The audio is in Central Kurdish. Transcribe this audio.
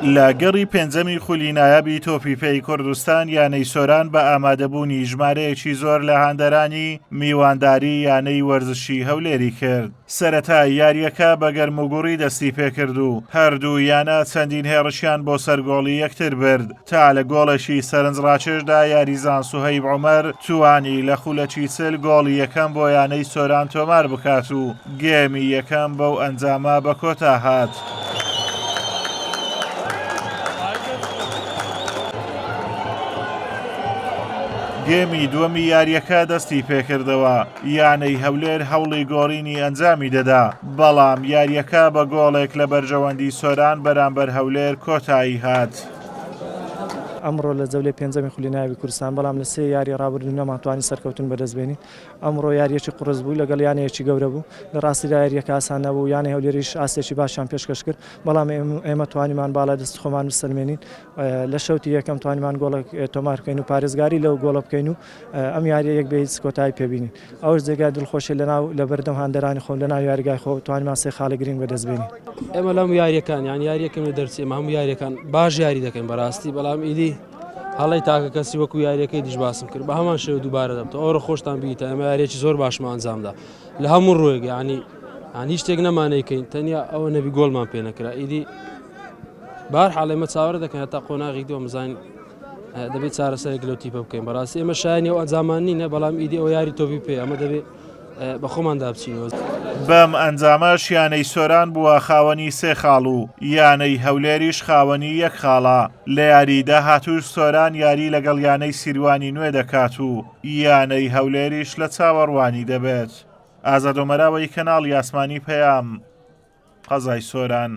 لە گەڕی پێنجەمی خولی نایابی تۆپیپەی کوردستان یانەی سۆران بە ئامادەبوونی ژمارەیەکی زۆر لە هاندەرانی میوانداری یانەی وەرزشی هەولێری کرد. سەرەتا یاریەکە بە گەرموگوڕی دەستی پێکرد و هەردوو یانە چەندین هێڕشیان بۆ سەرگۆڵی یەکتر برد تا لە گۆڵێکی سەرنجڕاکێشدا یاریزان سوهەیب عومەر توانی لە خولەکی چل گۆڵی یەکەم بۆ یانەی سۆران تۆمار بکات و گێمی یەکەم بەو ئەنجامە بە کۆتا هات. گێمی دووەمی یاریەکە دەستی پێکردەوە یانەی هەولێر هەوڵی گۆڕینی ئەنجامی دەدا بەڵام یاریەکە بە گۆڵێک لە بەرژەوەندی سۆران بەرامبەر هەولێر کۆتایی هات. ئەمڕۆ لە جەولەی پێنجەمی خولی نایابی کوردستان بەڵام لە سێ یاری ڕابردوو نەماتوانی سەرکەوتن بەدەستبێنین. ئەمڕۆ یاریەکی قڕز بوو لەگەڵ یانەیەکی گەورە بوو لە ڕاستیدا یاریەکە ئاسان نەبوو یانی هەولێریش ئاستێکی باشیان پێشکەش کرد بەڵام ئێمە توانیمان بالا دەست خۆمان بسەلمێنین لە شەوتی یەکەم توانیمان گۆڵێک تۆمار بکەین و پارێزگاری لەو گۆڵە بکەین و ئەم یاریە یەک بە هیچ کۆتایی پێبینین. ئەوش جێگای دڵخۆشی لەناو لە بەردەم هاندەرانی خۆم لەناو یاریگای خۆ توانیمان سێ خاڵی گرنگ بەدەستبێنین. ئێمە لەم یاریەکان یان یاریەکەم لە دەرچێ هەموو یاریەکان باش یاری دەکەین بەڕاستی بەڵام ئیدی هەڵی تاکە کەسی وەکو یاریەکەی دیش باسم کرد بە هەمان شێوە دووبارە دەبێتەوە ئەوڕە خۆشتان بیتە ئەمە یاریەکی زۆر باشمان ئەنجامدا لە هەموو ڕوویەک یعنی هیچ شتێک نەمانەیەکەین تەنیا ئەوە نەبی گۆڵمان پێ نەکرا ئیدی بەهەرحاڵ ئێمە چاوەڕێ دەکەین هەتا قۆناغی دووە مزانین دەبێت چارەسەرێک لەو تیپە بکەین بەڕاستی ئێمە شایانی ئەو ئەنجامان نینە بەڵام ئیدی ئەو یاری تۆپی پێ ئەمە دەبێت بە خۆماندا بچینەوە. بەم ئەنجامەش یانەی سۆران بووە خاوەنی سێ خاڵ و یانەی هەولێریش خاوەنی یەک خاڵە. لە یاریدا هاتووش سۆران یاری لەگەڵ یانەی سیروانی نوێ دەکات و یانەی هەولێریش لە چاوەڕوانی دەبێت. ئازادۆمەراوەی کەناڵی ئاسمانی پەیام قەزای سۆران.